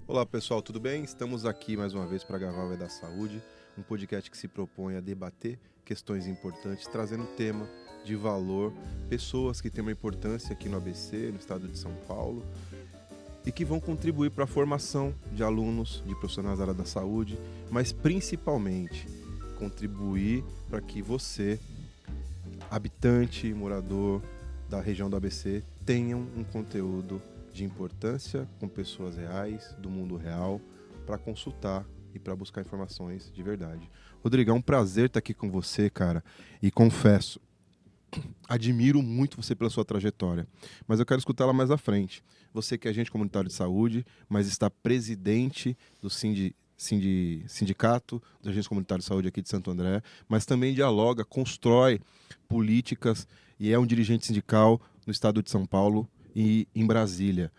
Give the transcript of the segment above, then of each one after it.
Olá pessoal, tudo bem? Estamos aqui mais uma vez para gravar o É da Saúde, um podcast que se propõe a debater questões importantes, trazendo tema de valor, pessoas que têm uma importância aqui no ABC, no estado de São Paulo, e que vão contribuir para a formação de alunos, de profissionais da área da saúde, mas principalmente contribuir para que você, habitante, morador da região do ABC, tenham um conteúdo de importância com pessoas reais, do mundo real, para consultar e para buscar informações de verdade. Rodrigo, é um prazer estar aqui com você, cara, e confesso, admiro muito você pela sua trajetória, mas eu quero escutá-la mais à frente. Você que é agente comunitário de saúde, mas está presidente do Sindicato dos Agentes Comunitários de Saúde aqui de Santo André, mas também dialoga, constrói políticas e é um dirigente sindical no estado de São Paulo e em Brasília.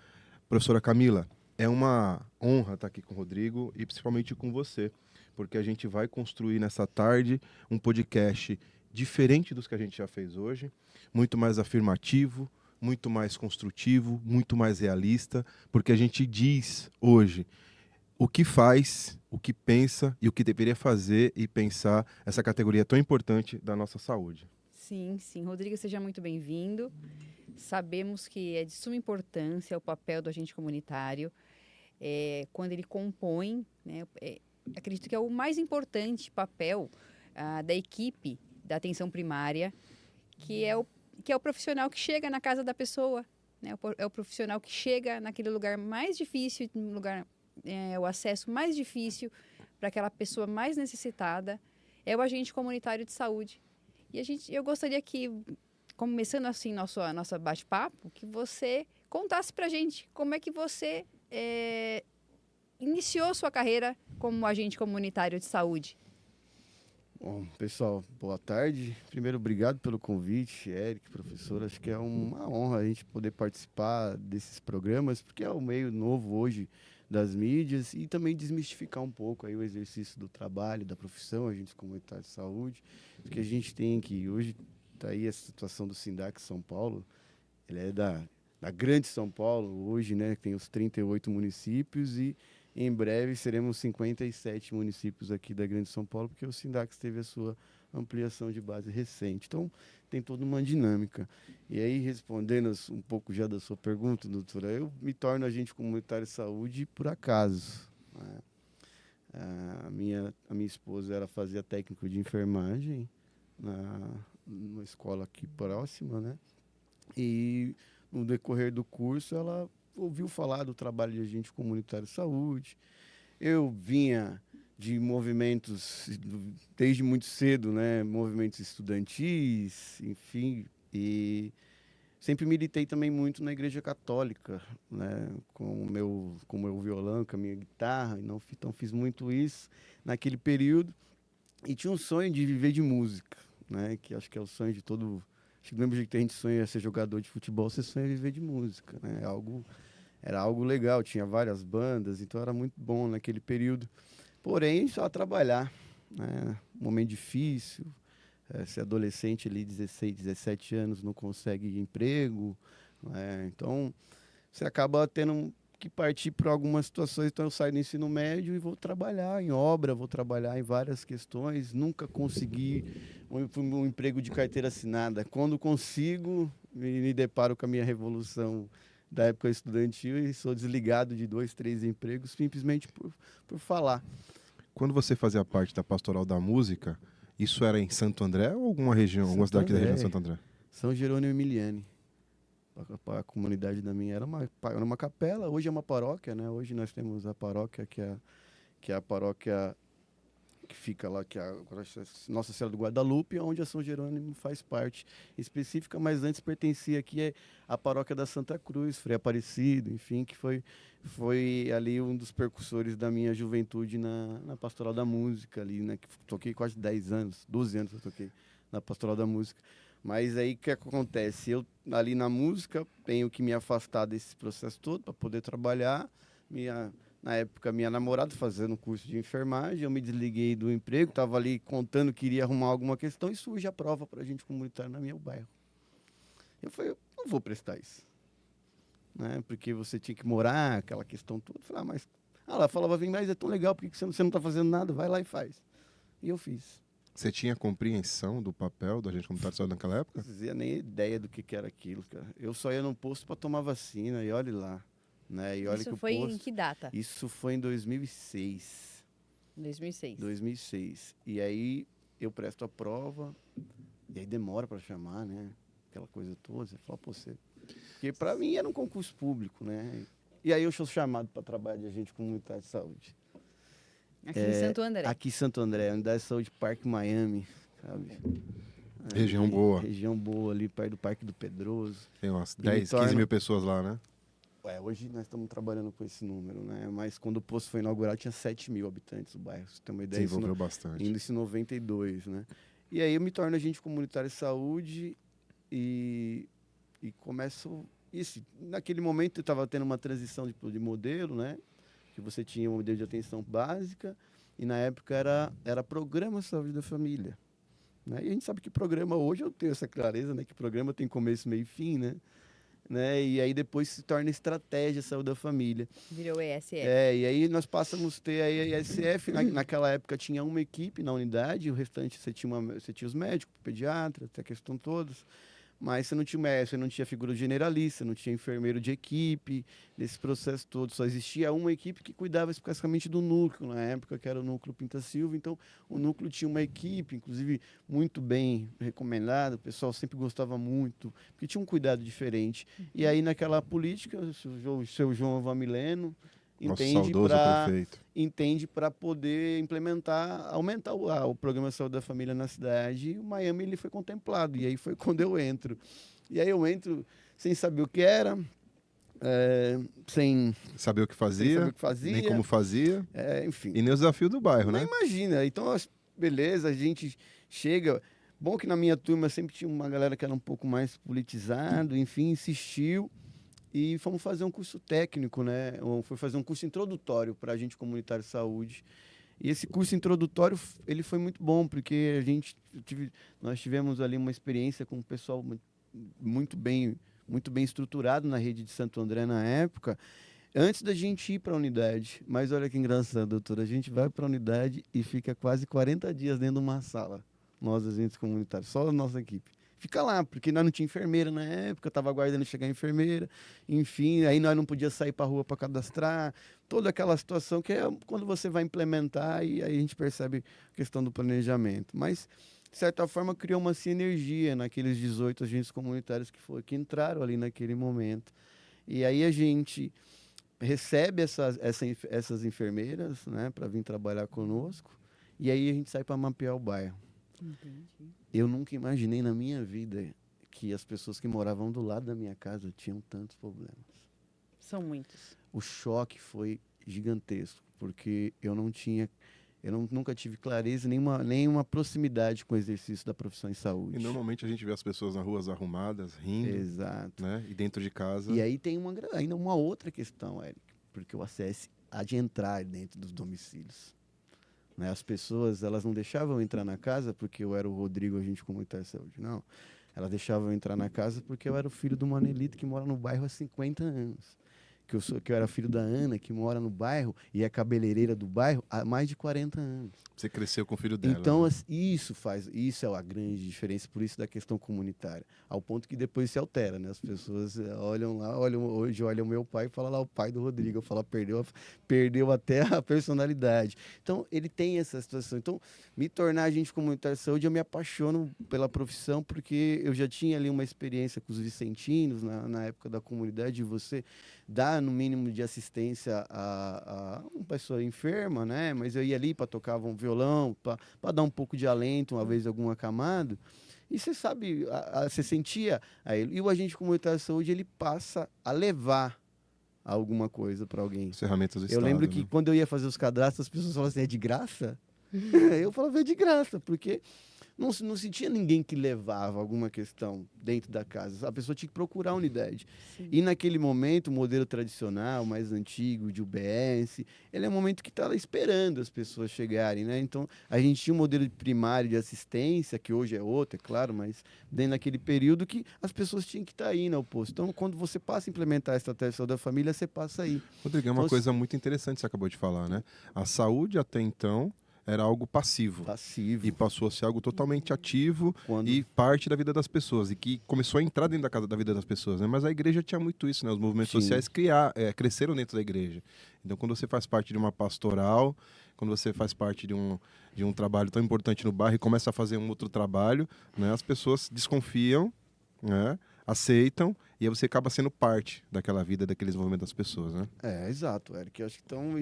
Professora Camila, é uma honra estar aqui com o Rodrigo e principalmente com você, porque a gente vai construir nessa tarde um podcast diferente dos que a gente já fez hoje, muito mais afirmativo, muito mais construtivo, muito mais realista, porque a gente diz hoje o que faz, o que pensa e o que deveria fazer e pensar essa categoria tão importante da nossa saúde. Sim. Rodrigo, seja muito bem-vindo. Sabemos que é de suma importância o papel do agente comunitário quando ele compõe, né, acredito que é o mais importante papel da equipe da atenção primária, que é o profissional que chega na casa da pessoa, né, é o profissional que chega naquele lugar mais difícil, no lugar, o acesso mais difícil para aquela pessoa mais necessitada, é o agente comunitário de saúde. E eu gostaria que, começando assim nosso bate-papo, que você contasse pra gente como é que você iniciou sua carreira como agente comunitário de saúde. Bom, pessoal, boa tarde. Primeiro, obrigado pelo convite, Eric, professor. Acho que é uma honra a gente poder participar desses programas, porque é o meio novo hoje das mídias e também desmistificar um pouco aí o exercício do trabalho, da profissão, agentes comunitários de saúde, porque a gente tem que hoje está aí a situação do Sindac São Paulo, ele é da grande São Paulo hoje, né, tem os 38 municípios e em breve seremos 57 municípios aqui da grande São Paulo, porque o Sindac teve a sua ampliação de base recente. Então, tem toda uma dinâmica. E aí, respondendo um pouco já da sua pergunta, doutora, eu me torno agente comunitário de saúde por acaso, né? A minha esposa, ela fazia técnico de enfermagem numa escola aqui próxima, né? E no decorrer do curso, ela ouviu falar do trabalho de agente comunitário de saúde. Eu vinha de movimentos, desde muito cedo, né? Movimentos estudantis, enfim, e sempre militei também muito na Igreja Católica, né? Com o meu violão, com a minha guitarra, então fiz muito isso naquele período. E tinha um sonho de viver de música, né? Que acho que é o sonho de todo... Acho que do mesmo jeito que a gente sonha ser jogador de futebol, você sonha viver de música, né? Era algo legal, tinha várias bandas, então era muito bom naquele período. Porém, só trabalhar, né? Um momento difícil, ser adolescente ali, 16, 17 anos, não consegue emprego, né? Então, você acaba tendo que partir para algumas situações. Então, eu saio do ensino médio e vou trabalhar em obra, vou trabalhar em várias questões. Nunca consegui um emprego de carteira assinada. Quando consigo, me deparo com a minha revolução da época estudantil e sou desligado de 2, 3 empregos simplesmente por falar. Quando você fazia parte da Pastoral da Música, isso era em Santo André ou alguma região, alguma Santo cidade aqui da região de André, Santo André? São Jerônimo Emiliani. A comunidade da minha era uma capela, hoje é uma paróquia, né? Hoje nós temos a paróquia que é a paróquia que fica lá, que é a Nossa Senhora do Guadalupe, onde a São Jerônimo faz parte específica, mas antes pertencia aqui à paróquia da Santa Cruz, Frei Aparecido, enfim, que foi ali um dos percussores da minha juventude na Pastoral da Música, ali, né? Que toquei quase 10 anos, 12 anos eu toquei na Pastoral da Música. Mas aí o que acontece? Eu, ali na música, tenho que me afastar desse processo todo para poder trabalhar. Na época, minha namorada fazendo curso de enfermagem, eu me desliguei do emprego, estava ali contando que iria arrumar alguma questão e surge a prova para a gente comunitária no meu bairro. Eu falei, eu não vou prestar isso, né? Porque você tinha que morar, aquela questão toda. Eu falei, mas Ela falava assim, mas é tão legal, por que você não tá fazendo nada? Vai lá e faz. E eu fiz. Você tinha compreensão do papel do agente comunitário de saúde naquela época? Não fazia nem ideia do que era aquilo, cara. Eu só ia no posto para tomar vacina e olhe lá. Né? E olha Isso que foi o posto... em que data? Isso foi em 2006. 2006. 2006. E aí eu presto a prova, e aí demora para chamar, né? Aquela coisa toda. Você fala, pô, você... Porque para mim era um concurso público, né? E aí eu sou chamado para trabalhar de agente comunitário de saúde. Aqui em Santo André. Aqui em Santo André, Unidade de Saúde Parque Miami, sabe? Região boa. Região boa ali, perto do Parque do Pedroso. Tem umas E 10, me 15 mil pessoas lá, né? Hoje nós estamos trabalhando com esse número, né? Mas quando o posto foi inaugurado tinha 7 mil habitantes o bairro. Você tem uma ideia? Desenvolveu bastante. Indo-se em 92, né? E aí eu me torno agente comunitário de saúde e começo... naquele momento eu estava tendo uma transição de modelo, né? Que você tinha um modelo de atenção básica e na época era programa Saúde da Família. Né? E a gente sabe que programa, hoje eu tenho essa clareza, né? Que programa tem começo, meio e fim, né? E aí depois se torna estratégia Saúde da Família. Virou ESF. E aí nós passamos a ter a ESF, naquela época tinha uma equipe na unidade, o restante você tinha os médicos, pediatras, a questão todas, mas você não tinha médico, você não tinha figura generalista, não tinha enfermeiro de equipe, nesse processo todo, só existia uma equipe que cuidava especificamente do núcleo, na época que era o núcleo Pinta Silva, então o núcleo tinha uma equipe, inclusive muito bem recomendada, o pessoal sempre gostava muito, porque tinha um cuidado diferente. E aí naquela política, o seu João Vamileno entende para poder aumentar o programa de saúde da família na cidade, e o Miami ele foi contemplado, e aí foi quando eu entro. E aí eu entro sem saber o que era, sem saber o que fazia, nem como fazia, enfim. E nem o desafio do bairro, né? Imagina, então, beleza, a gente chega... Bom que na minha turma sempre tinha uma galera que era um pouco mais politizado, enfim, insistiu. E fomos fazer um curso técnico, né? Foi fazer um curso introdutório para agente comunitário de saúde. E esse curso introdutório, ele foi muito bom, porque nós tivemos ali uma experiência com um pessoal muito bem estruturado na rede de Santo André na época, antes da gente ir para a unidade. Mas olha que engraçado, doutora, a gente vai para a unidade e fica quase 40 dias dentro de uma sala, nós agentes comunitários, só a nossa equipe. Fica lá, porque nós não tinha enfermeira na época, estava aguardando chegar a enfermeira, enfim, aí nós não podíamos sair para a rua para cadastrar, toda aquela situação que é quando você vai implementar e aí a gente percebe a questão do planejamento. Mas, de certa forma, criou uma sinergia naqueles 18 agentes comunitários que entraram ali naquele momento. E aí a gente recebe essas enfermeiras, né, para vir trabalhar conosco, e aí a gente sai para mapear o bairro. Entendi. Eu nunca imaginei na minha vida que as pessoas que moravam do lado da minha casa tinham tantos problemas. São muitos. O choque foi gigantesco, porque eu nunca tive clareza, nenhuma proximidade com o exercício da profissão em saúde. E normalmente a gente vê as pessoas nas ruas arrumadas, rindo. Exato. Né? E dentro de casa... E aí tem ainda uma outra questão, Eric, porque o acesso há de entrar dentro dos domicílios. As pessoas, elas não deixavam eu entrar na casa porque eu era o Rodrigo, agente comunitário de saúde. Não. Elas deixavam eu entrar na casa porque eu era o filho do Manelito que mora no bairro há 50 anos. Que eu era filho da Ana, que mora no bairro e é cabeleireira do bairro há mais de 40 anos. Você cresceu com o filho dela. Então, né? isso é a grande diferença, por isso da questão comunitária. Ao ponto que depois se altera, né? As pessoas hoje olham o meu pai e falam lá o pai do Rodrigo. Eu falo, perdeu até a personalidade. Então, ele tem essa situação. Então, me tornar agente comunitário de saúde, eu me apaixono pela profissão, porque eu já tinha ali uma experiência com os vicentinos, na época da comunidade, de você dar, no mínimo, de assistência a uma pessoa enferma, né? Mas eu ia ali para tocar um violão, para dar um pouco de alento, uma vez algum acamado. E você sabe, você sentia a ele. E o agente comunitário de saúde, ele passa a levar alguma coisa para alguém. As ferramentas do Eu Estado, lembro que né? quando eu ia fazer os cadastros, as pessoas falavam assim, é de graça? Eu falava, é de graça, porque não se tinha ninguém que levava alguma questão dentro da casa. A pessoa tinha que procurar a unidade. Sim. E naquele momento, o modelo tradicional, mais antigo, de UBS, ele é um momento que está esperando as pessoas chegarem, né? Então, a gente tinha um modelo primário de assistência, que hoje é outro, é claro, mas dentro daquele período que as pessoas tinham que estar aí no posto. Então, quando você passa a implementar a estratégia de saúde da família, você passa aí. Rodrigo, é uma Então, coisa muito interessante que você acabou de falar, né? A saúde até então era algo passivo. passivo. E passou a ser algo totalmente ativo Quando... e parte da vida das pessoas. E que começou a entrar dentro da casa da vida das pessoas, né? Mas a igreja tinha muito isso, né? Os movimentos Sim. sociais cresceram dentro da igreja. Então, quando você faz parte de uma pastoral, quando você faz parte de um trabalho tão importante no bairro e começa a fazer um outro trabalho, né? As pessoas desconfiam, né? Aceitam, e aí você acaba sendo parte daquela vida, daqueles movimentos das pessoas, né? Exato, Eric. Acho que, então,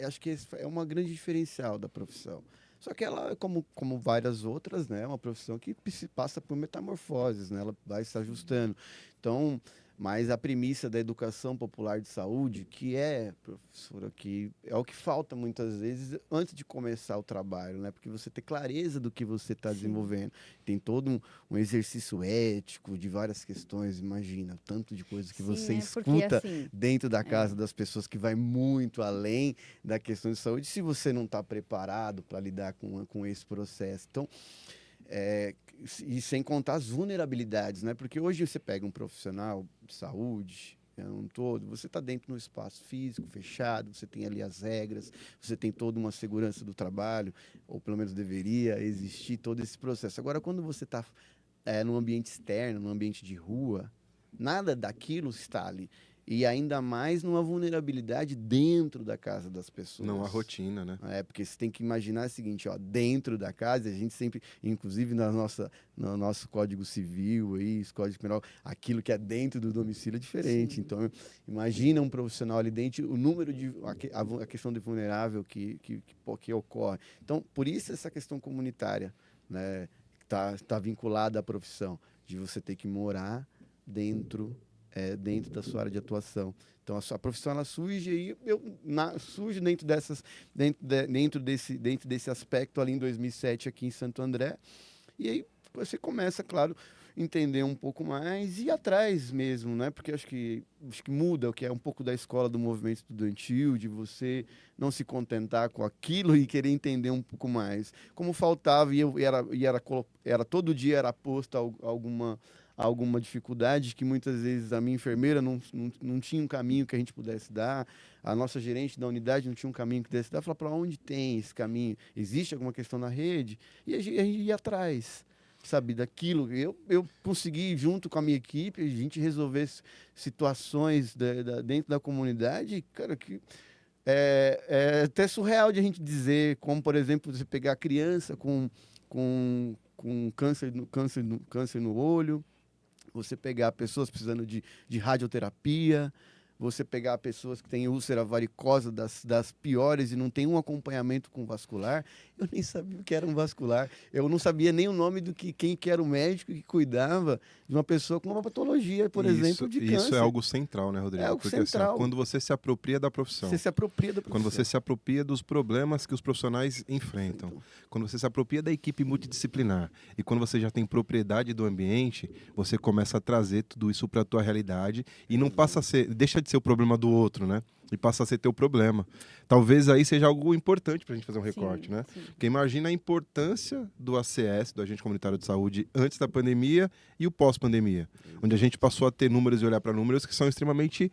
acho que esse é uma grande diferencial da profissão. Só que ela, como várias outras, né, é uma profissão que passa por metamorfoses, né? Ela vai se ajustando. Então, mas a premissa da educação popular de saúde, que professora, que é o que falta muitas vezes antes de começar o trabalho, né? Porque você ter clareza do que você está desenvolvendo. Tem todo um exercício ético de várias questões, imagina, tanto de coisas que você escuta assim, dentro da casa das pessoas que vai muito além da questão de saúde, se você não está preparado para lidar com esse processo. Então, e sem contar as vulnerabilidades, né? Porque hoje você pega um profissional de saúde, você está dentro de um espaço físico fechado, você tem ali as regras, você tem toda uma segurança do trabalho, ou pelo menos deveria existir todo esse processo. Agora, quando você está num ambiente externo, num ambiente de rua, nada daquilo está ali. E ainda mais numa vulnerabilidade dentro da casa das pessoas. Não a rotina, né? Porque você tem que imaginar o seguinte, ó, dentro da casa, a gente sempre, inclusive no nosso Código Civil, aí, Código Penal, aquilo que é dentro do domicílio é diferente. Sim. Então, imagina um profissional ali dentro, o número de... a questão de vulnerável que ocorre. Então, por isso essa questão comunitária, né, tá vinculada à profissão, de você ter que morar dentro da sua área de atuação. Então, a profissão ela surge aí, surge dentro desse aspecto ali em 2007 aqui em Santo André. E aí você começa, claro, entender um pouco mais e ir atrás mesmo, né? Porque acho que muda o que é um pouco da escola do movimento estudantil, de você não se contentar com aquilo e querer entender um pouco mais. Como faltava era todo dia era posta alguma dificuldade que muitas vezes a minha enfermeira não tinha um caminho que a gente pudesse dar, a nossa gerente da unidade não tinha um caminho que pudesse dar, falar para onde tem esse caminho, existe alguma questão na rede? E a gente ia atrás, sabe, daquilo. Eu consegui, junto com a minha equipe, a gente resolver situações dentro da comunidade, cara, que é até surreal de a gente dizer, como, por exemplo, você pegar a criança com câncer no olho, você pegar pessoas precisando de radioterapia, você pegar pessoas que têm úlcera varicosa das piores e não tem um acompanhamento com vascular. Eu nem sabia o que era um vascular. Eu não sabia nem o nome quem que era o médico que cuidava de uma pessoa com uma patologia, por exemplo, de câncer. Isso é algo central, né, Rodrigo? É algo Porque central. Assim, quando você se apropria da profissão. Você se apropria da profissão. Quando você se apropria dos problemas que os profissionais enfrentam. Quando você se apropria da equipe multidisciplinar. E quando você já tem propriedade do ambiente, você começa a trazer tudo isso para a tua realidade e não passa a ser, deixa de ser o problema do outro, né? E passa a ser teu problema. Talvez aí seja algo importante para a gente fazer um recorte, né? Sim. Porque imagina a importância do ACS, do Agente Comunitário de Saúde, antes da pandemia e o pós-pandemia. Onde a gente passou a ter números e olhar para números que são extremamente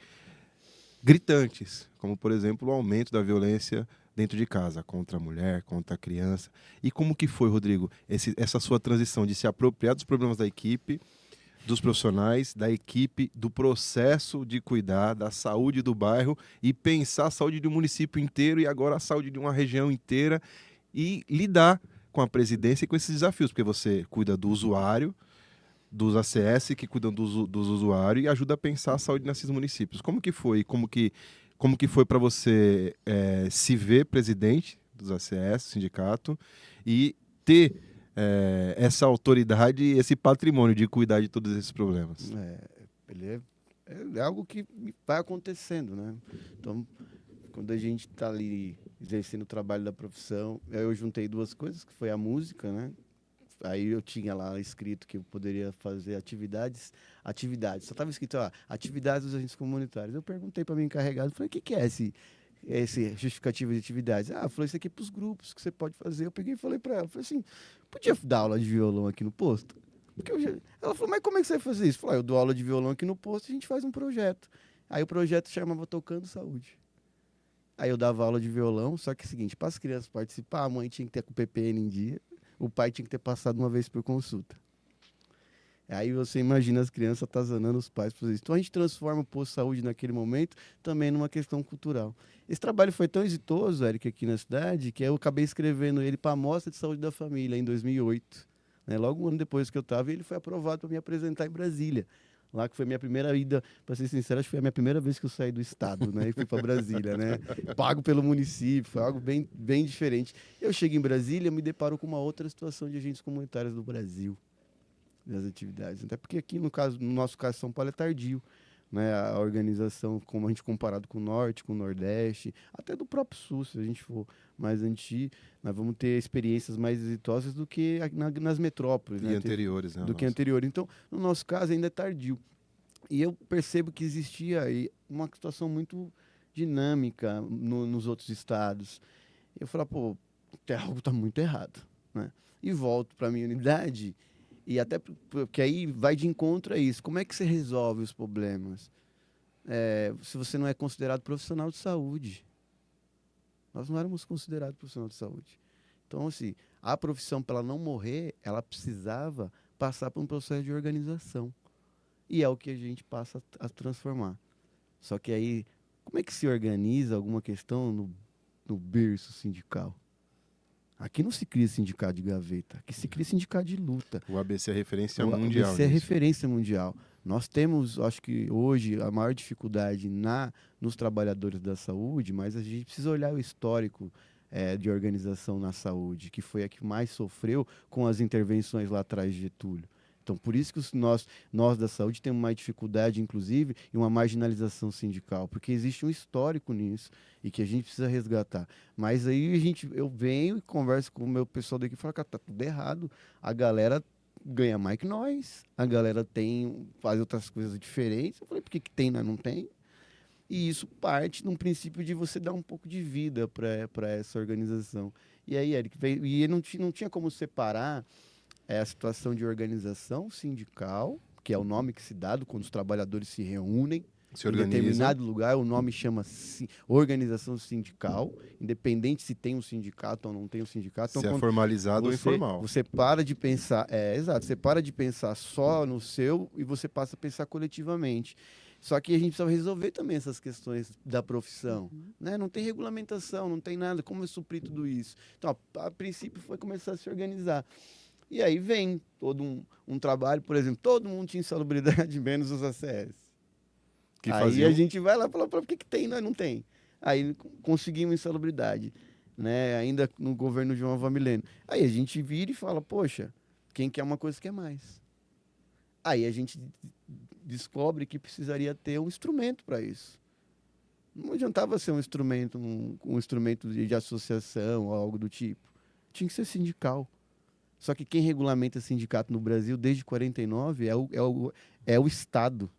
gritantes, como, por exemplo, o aumento da violência dentro de casa, contra a mulher, contra a criança. E como que foi, Rodrigo, essa sua transição de se apropriar dos problemas da equipe, dos profissionais, da equipe, do processo de cuidar da saúde do bairro e pensar a saúde do município inteiro e agora a saúde de uma região inteira e lidar com a presidência e com esses desafios, porque você cuida do usuário, dos ACS que cuidam dos usuários e ajuda a pensar a saúde nesses municípios. Como que foi? Como que foi para você se ver presidente dos ACS, sindicato, e ter essa autoridade e esse patrimônio de cuidar de todos esses problemas? Ele é algo que vai acontecendo, né? Então, quando a gente está ali exercendo o trabalho da profissão, eu juntei duas coisas, que foi a música, né? Aí eu tinha lá escrito que eu poderia fazer atividades. Só estava escrito, ó, atividades dos agentes comunitários. Eu perguntei para minha encarregada, falei, o que é esse justificativo de atividades? Ah, falou, isso aqui é para os grupos que você pode fazer. Eu peguei e falei para ela, falei assim, podia dar aula de violão aqui no posto? Porque ela falou, mas como é que você vai fazer isso? Eu falei, eu dou aula de violão aqui no posto e a gente faz um projeto. Aí o projeto chamava Tocando Saúde. Aí eu dava aula de violão, só que é o seguinte, para as crianças participar, a mãe tinha que ter com o PPN em dia, o pai tinha que ter passado uma vez por consulta. Aí você imagina as crianças atazanando os pais por isso. Então a gente transforma o posto de saúde naquele momento também numa questão cultural. Esse trabalho foi tão exitoso, Eric, aqui na cidade, que eu acabei escrevendo ele para a Mostra de Saúde da Família em 2008. Né? Logo um ano depois que eu estava, ele foi aprovado para me apresentar em Brasília. Lá que foi minha primeira ida, para ser sincero, acho que foi a minha primeira vez que eu saí do estado, né? E fui para Brasília, né? Pago pelo município, foi algo bem, bem diferente. Eu chego em Brasília e me deparo com uma outra situação de agentes comunitários do Brasil, das atividades. Até porque aqui, no nosso caso, São Paulo é tardio, né? A organização, como a gente comparado com o Norte, com o Nordeste, até do próprio Sul, se a gente for mais antigo, nós vamos ter experiências mais exitosas do que nas metrópoles. E né? anteriores, né? Do que anterior. Então, no nosso caso, ainda é tardio. E eu percebo que existia aí uma situação muito dinâmica nos outros estados. Eu falo, pô, algo está muito errado, né? E volto para a minha unidade, e até porque aí vai de encontro a isso. Como é que você resolve os problemas? Se você não é considerado profissional de saúde. Nós não éramos considerados profissional de saúde. Então, assim, a profissão, para ela não morrer, ela precisava passar por um processo de organização. E é o que a gente passa a transformar. Só que aí, como é que se organiza alguma questão no berço sindical? Aqui não se cria sindicato de gaveta, aqui se cria sindicato de luta. O ABC é referência O mundial. ABC é nisso. referência mundial. Nós temos, acho que hoje, a maior dificuldade nos trabalhadores da saúde, mas a gente precisa olhar o histórico de organização na saúde, que foi a que mais sofreu com as intervenções lá atrás de Getúlio. Então, por isso que nós da saúde temos uma dificuldade, inclusive, e uma marginalização sindical, porque existe um histórico nisso e que a gente precisa resgatar. Mas aí eu venho e converso com o meu pessoal daqui e falo, cara, tá tudo errado. A galera ganha mais que nós, a galera faz outras coisas diferentes. Eu falei, por que tem, nós não tem? E isso parte de um princípio de você dar um pouco de vida para essa organização. E aí, Eric, não tinha como separar a situação de organização sindical, que é o nome que se dá quando os trabalhadores se reúnem em determinado lugar, o nome chama-se organização sindical, independente se tem um sindicato ou não tem um sindicato. Então, se é formalizado ou informal. Você para de pensar, exato, você para de pensar só no seu e você passa a pensar coletivamente. Só que a gente precisa resolver também essas questões da profissão. Né? Não tem regulamentação, não tem nada, como suprir tudo isso? Então, a princípio foi começar a se organizar. E aí vem todo um trabalho, por exemplo, todo mundo tinha insalubridade, menos os ACS. Aí a gente vai lá e fala, por que tem, nós não tem? Aí conseguimos insalubridade, né? Ainda no governo João Avamileno. Aí a gente vira e fala, poxa, quem quer uma coisa quer mais. Aí a gente descobre que precisaria ter um instrumento para isso. Não adiantava ser um instrumento de associação ou algo do tipo. Tinha que ser sindical. Só que quem regulamenta sindicato no Brasil desde 49 é o Estado,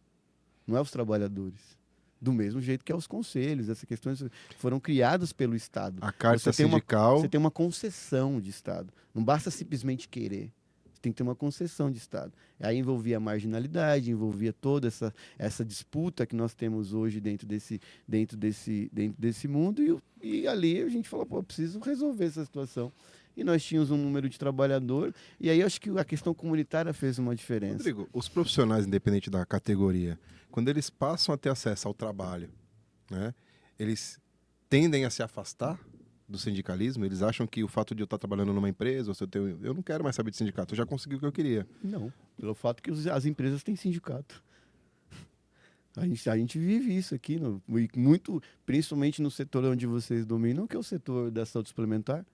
não é os trabalhadores. Do mesmo jeito que é os conselhos, essas questões foram criadas pelo Estado. A carta sindical... Você tem uma concessão de Estado. Não basta simplesmente querer. Você tem que ter uma concessão de Estado. Aí envolvia a marginalidade, envolvia toda essa disputa que nós temos hoje dentro desse mundo. E ali a gente falou, pô, eu preciso resolver essa situação. E nós tínhamos um número de trabalhador, e aí eu acho que a questão comunitária fez uma diferença. Rodrigo, os profissionais, independente da categoria, quando eles passam a ter acesso ao trabalho, né, eles tendem a se afastar do sindicalismo? Eles acham que o fato de eu estar trabalhando numa empresa, ou se eu não quero mais saber de sindicato, eu já consegui o que eu queria. Não, pelo fato que as empresas têm sindicato. A gente vive isso aqui, muito, principalmente no setor onde vocês dominam, que é o setor da saúde suplementar.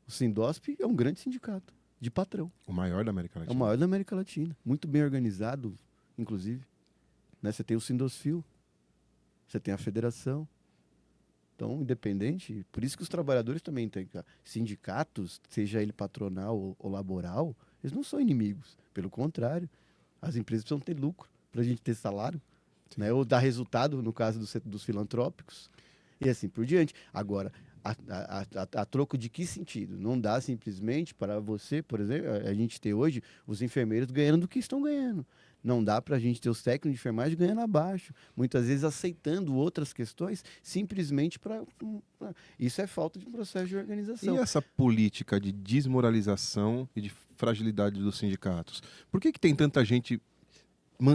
O Sindosp é um grande sindicato de patrão. O maior da América Latina. É o maior da América Latina. Muito bem organizado, inclusive. Né? Você tem o Sindosfil, você tem a federação. Então, independente, por isso que os trabalhadores também têm sindicatos, seja ele patronal ou laboral, Eles não são inimigos. Pelo contrário, as empresas precisam ter lucro para a gente ter salário, né? Ou dar resultado, no caso dos filantrópicos, e assim por diante. Agora, a troco de que sentido? Não dá simplesmente para você, por exemplo, a gente ter hoje os enfermeiros ganhando do que estão ganhando. Não dá para a gente ter os técnicos de enfermagem ganhando abaixo. Muitas vezes aceitando outras questões simplesmente para... Isso é falta de processo de organização. E essa política de desmoralização e de fragilidade dos sindicatos? Por que tem tanta gente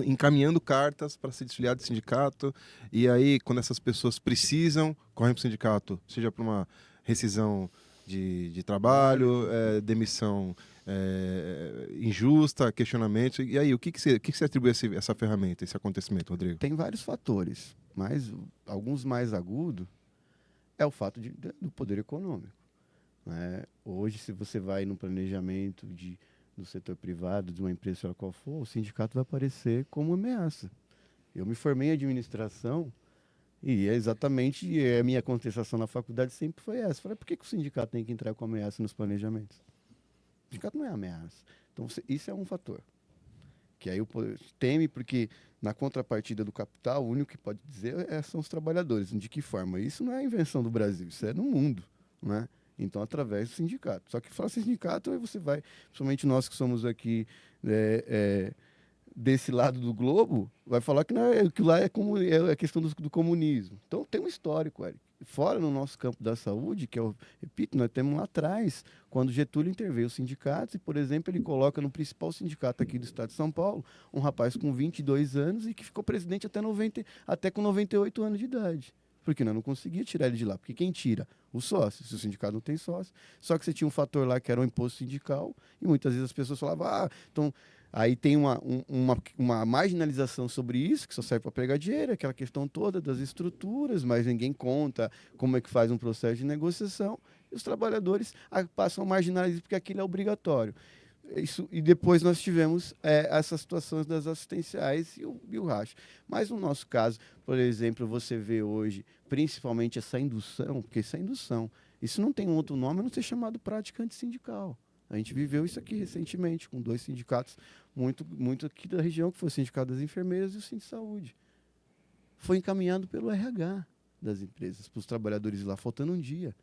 encaminhando cartas para se desfiliar do sindicato, e aí, quando essas pessoas precisam, correm para o sindicato, seja para uma rescisão de trabalho, demissão injusta, questionamento, e aí, o que você atribui a essa ferramenta, esse acontecimento, Rodrigo? Tem vários fatores, mas alguns mais agudos é o fato do poder econômico, né? Hoje, se você vai no planejamento do setor privado, de uma empresa, seja qual for, o sindicato vai aparecer como ameaça. Eu me formei em administração e é exatamente a minha contestação na faculdade sempre foi essa. Falei, por que o sindicato tem que entrar com ameaça nos planejamentos? O sindicato não é ameaça. Então, isso é um fator. Que aí o poder teme, porque na contrapartida do capital, o único que pode dizer são os trabalhadores. De que forma? Isso não é invenção do Brasil, isso é no mundo, né? Então, através do sindicato. Só que fala sindicato, aí você vai, principalmente nós que somos aqui desse lado do globo, vai falar que, que lá é a questão do comunismo. Então, tem um histórico, Eric. Fora no nosso campo da saúde, que eu repito, nós temos lá atrás, quando Getúlio interveio os sindicatos, e, por exemplo, ele coloca no principal sindicato aqui do estado de São Paulo, um rapaz com 22 anos e que ficou presidente até com 98 anos de idade. Porque nós não conseguia tirar ele de lá. Porque quem tira? O sócio. Se o sindicato não tem sócio. Só que você tinha um fator lá que era o imposto sindical. E muitas vezes as pessoas falavam, então... Aí tem uma marginalização sobre isso, que só serve para pegar dinheiro, aquela questão toda das estruturas, mas ninguém conta como é que faz um processo de negociação. E os trabalhadores passam a marginalizar porque aquilo é obrigatório. E depois nós tivemos essas situações das assistenciais e o racha. Mas no nosso caso, por exemplo, você vê hoje, principalmente essa indução, porque essa indução, isso não tem outro nome a não ser chamado prática antissindical. A gente viveu isso aqui recentemente, com 2 sindicatos muito aqui da região, que foi o Sindicato das Enfermeiras e o Sindicato de Saúde. Foi encaminhado pelo RH das empresas, para os trabalhadores lá, faltando um dia.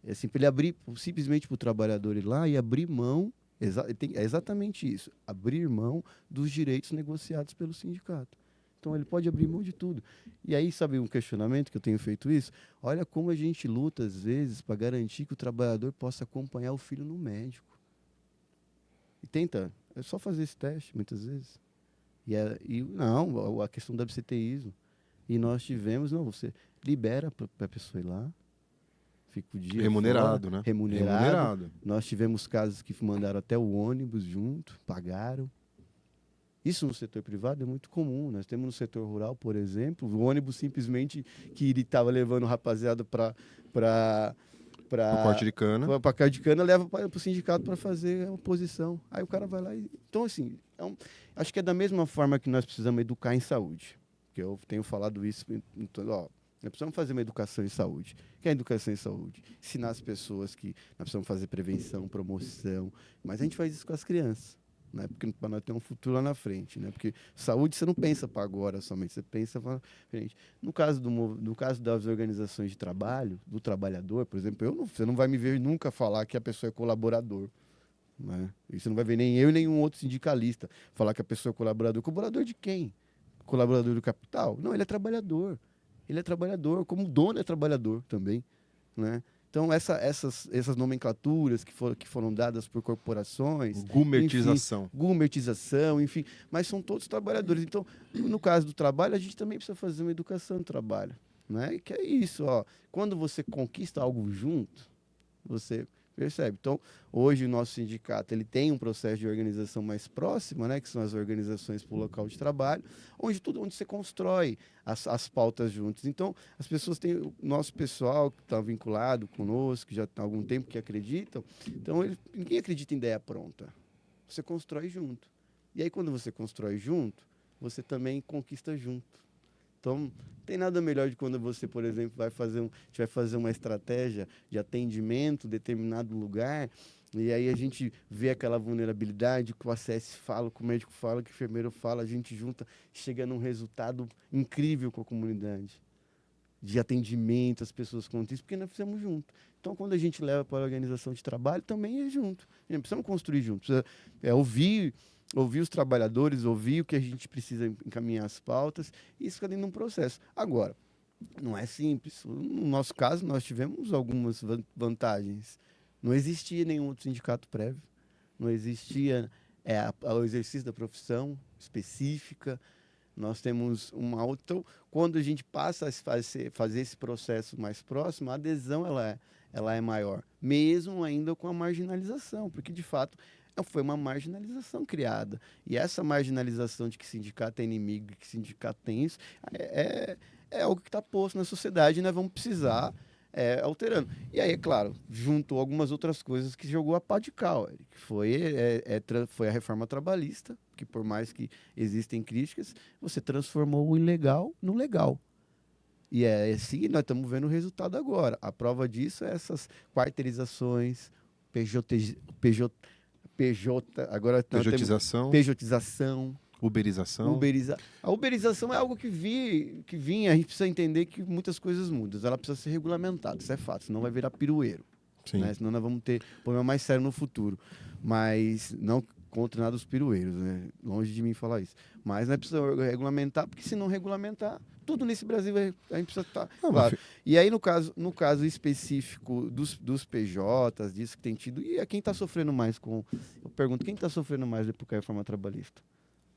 É assim, para ele abrir simplesmente para o trabalhador ir lá e abrir mão, é exatamente isso, abrir mão dos direitos negociados pelo sindicato. Então, ele pode abrir mão de tudo. E aí, sabe um questionamento que eu tenho feito isso? Olha como a gente luta, às vezes, para garantir que o trabalhador possa acompanhar o filho no médico. E tenta, é só fazer esse teste, muitas vezes. Não, a questão do absenteísmo. E nós tivemos, você libera para a pessoa ir lá, fica o dia remunerado, fora, né? Remunerado. Nós tivemos casos que mandaram até o ônibus junto, pagaram. Isso no setor privado é muito comum. Nós temos no setor rural, por exemplo, o ônibus simplesmente que ele estava levando o rapaziada para corte de cana. Para corte de cana, leva para o sindicato para fazer a oposição. Aí o cara vai lá e... Então, assim, acho que é da mesma forma que nós precisamos educar em saúde. Que eu tenho falado isso nós precisamos fazer uma educação em saúde. O que é educação em saúde? Ensinar as pessoas que nós precisamos fazer prevenção, promoção. Mas a gente faz isso com as crianças. Né? Porque para nós ter um futuro lá na frente, né? Porque saúde você não pensa para agora somente, você pensa para frente. No caso das organizações de trabalho, do trabalhador, por exemplo, você não vai me ver nunca falar que a pessoa é colaborador, né? E você não vai ver nem eu e nenhum outro sindicalista falar que a pessoa é colaborador. Colaborador de quem? Colaborador do capital? Não, ele é trabalhador. Ele é trabalhador, como o dono é trabalhador também, né? Então, essas nomenclaturas que foram dadas por corporações... Gumertização. Enfim. Mas são todos trabalhadores. Então, no caso do trabalho, a gente também precisa fazer uma educação do trabalho, né? E que é isso, quando você conquista algo junto, você percebe. Então, hoje o nosso sindicato ele tem um processo de organização mais próxima, né, que são as organizações para o local de trabalho, onde você constrói as pautas juntos. Então, as pessoas têm, o nosso pessoal que está vinculado conosco, que já há algum tempo que acreditam, então ninguém acredita em ideia pronta. Você constrói junto. E aí, quando você constrói junto, você também conquista junto. Então, não tem nada melhor de quando você, por exemplo, vai fazer uma estratégia de atendimento em determinado lugar E aí a gente vê aquela vulnerabilidade, que o ACS fala, que o médico fala, que o enfermeiro fala, a gente junta, chega num resultado incrível com a comunidade. De atendimento, as pessoas contam isso, porque nós fizemos junto. Então, quando a gente leva para a organização de trabalho, também é junto. A gente precisamos construir junto. Precisa, ouvir os trabalhadores, ouvir o que a gente precisa encaminhar as pautas, e isso fica dentro de um processo. Agora, não é simples. No nosso caso, nós tivemos algumas vantagens. Não existia nenhum outro sindicato prévio, não existia o exercício da profissão específica. Nós temos uma outra. Então, quando a gente passa a fazer esse processo mais próximo, a adesão ela é maior, mesmo ainda com a marginalização, porque de fato foi uma marginalização criada. E essa marginalização de que sindicato é inimigo, que sindicato tem isso, é algo que está posto na sociedade e nós vamos precisar alterando. E aí, é claro, juntou algumas outras coisas que jogou a pá de cal, que foi a reforma trabalhista, que por mais que existem críticas, você transformou o ilegal no legal. E é assim que nós estamos vendo o resultado agora. A prova disso é essas quarteirizações, pejotização, uberização. A uberização é algo que vinha, a gente precisa entender que muitas coisas mudam. Ela precisa ser regulamentada, isso é fato, senão vai virar pirueiro. Né? Senão nós vamos ter problema mais sério no futuro. Mas não contra nada dos pirueiros, né? Longe de mim falar isso. Mas nós precisamos regulamentar, porque se não regulamentar, tudo nesse Brasil a gente precisa estar claro. E aí, no caso específico dos PJs, disso que tem tido, e quem está sofrendo mais com... Eu pergunto, quem está sofrendo mais depois da reforma trabalhista?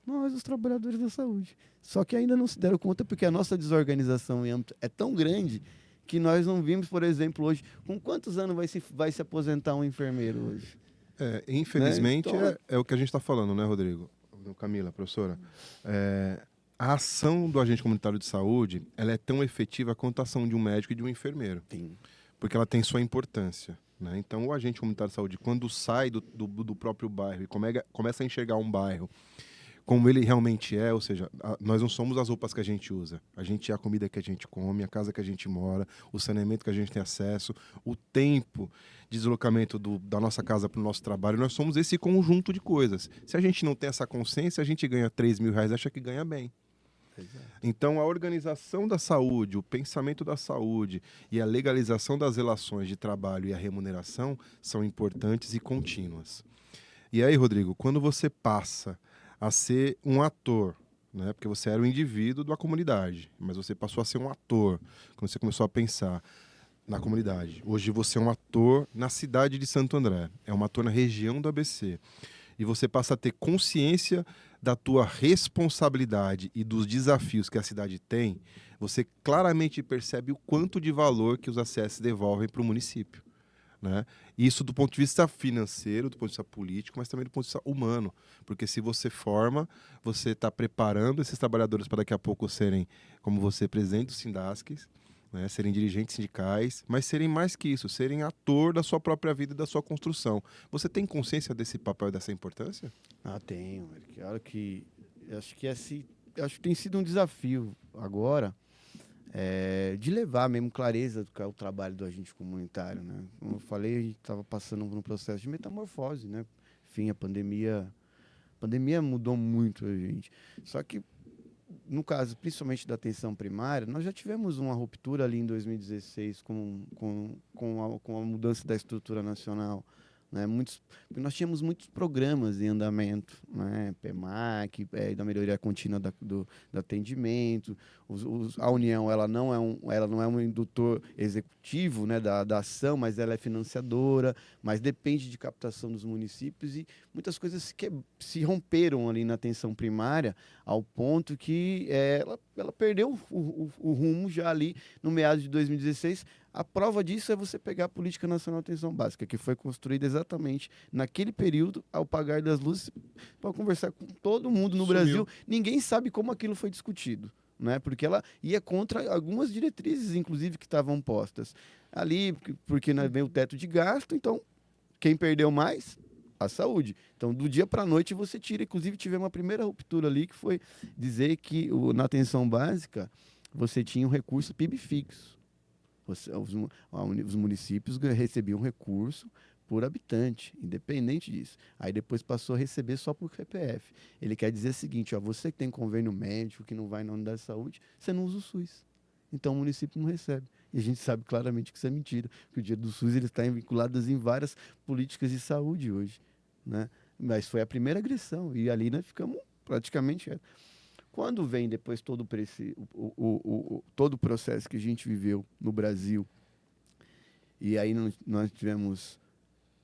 Nós, os trabalhadores da saúde. Só que ainda não se deram conta porque a nossa desorganização em âmbito é tão grande que nós não vimos, por exemplo, hoje, com quantos anos vai se aposentar um enfermeiro hoje? Infelizmente, né? Então, é o que a gente está falando, né, Rodrigo? Camila, professora. A ação do agente comunitário de saúde, ela é tão efetiva quanto a ação de um médico e de um enfermeiro. Sim. Porque ela tem sua importância. Né? Então, o agente comunitário de saúde, quando sai do próprio bairro e começa a enxergar um bairro como ele realmente é, ou seja, nós não somos as roupas que a gente usa. A gente é a comida que a gente come, a casa que a gente mora, o saneamento que a gente tem acesso, o tempo de deslocamento da nossa casa para o nosso trabalho. Nós somos esse conjunto de coisas. Se a gente não tem essa consciência, a gente ganha R$3.000 e acha que ganha bem. Exato. Então, a organização da saúde, o pensamento da saúde e a legalização das relações de trabalho e a remuneração são importantes e contínuas. E aí, Rodrigo, quando você passa a ser um ator, né? Porque você era um indivíduo da comunidade, mas você passou a ser um ator quando você começou a pensar na comunidade. Hoje você é um ator na cidade de Santo André, é um ator na região do ABC. E você passa a ter consciência da tua responsabilidade e dos desafios que a cidade tem, você claramente percebe o quanto de valor que os ACS devolvem para o município. Né? Isso do ponto de vista financeiro, do ponto de vista político, mas também do ponto de vista humano. Porque se você forma, você está preparando esses trabalhadores para daqui a pouco serem, como você, presidente do Sindascs, né? Serem dirigentes sindicais, mas serem mais que isso, serem ator da sua própria vida e da sua construção. Você tem consciência desse papel e dessa importância? Tenho. Acho que tem sido um desafio agora, de levar mesmo clareza do que é o trabalho do agente comunitário, né? Como eu falei, a gente estava passando por um processo de metamorfose, né? Enfim, a pandemia mudou muito a gente. Só que, no caso, principalmente da atenção primária, nós já tivemos uma ruptura ali em 2016 com a mudança da estrutura nacional. Né? Nós tínhamos muitos programas em andamento, né? PEMAC, da melhoria contínua do atendimento. A União ela não é um indutor executivo, né, da ação, mas ela é financiadora, mas depende de captação dos municípios e muitas coisas se romperam ali na atenção primária ao ponto que ela perdeu o rumo já ali no meados de 2016. A prova disso é você pegar a Política Nacional de Atenção Básica, que foi construída exatamente naquele período, ao apagar das luzes, para conversar com todo mundo no Brasil. Ninguém sabe como aquilo foi discutido, né? Porque ela ia contra algumas diretrizes, inclusive, que estavam postas ali, porque vem o teto de gasto, então quem perdeu mais? A saúde. Então, do dia para a noite você tira. Inclusive, tivemos uma primeira ruptura ali, que foi dizer que na atenção básica você tinha um recurso PIB fixo. Os municípios recebiam recurso por habitante, independente disso. Aí depois passou a receber só por CPF. Ele quer dizer o seguinte, ó, você que tem convênio médico, que não vai na unidade de saúde, você não usa o SUS. Então o município não recebe. E a gente sabe claramente que isso é mentira, que o dia do SUS ele está vinculado em várias políticas de saúde hoje, né? Mas foi a primeira agressão e ali nós ficamos praticamente... Quando vem depois todo todo o processo que a gente viveu no Brasil, e aí nós tivemos,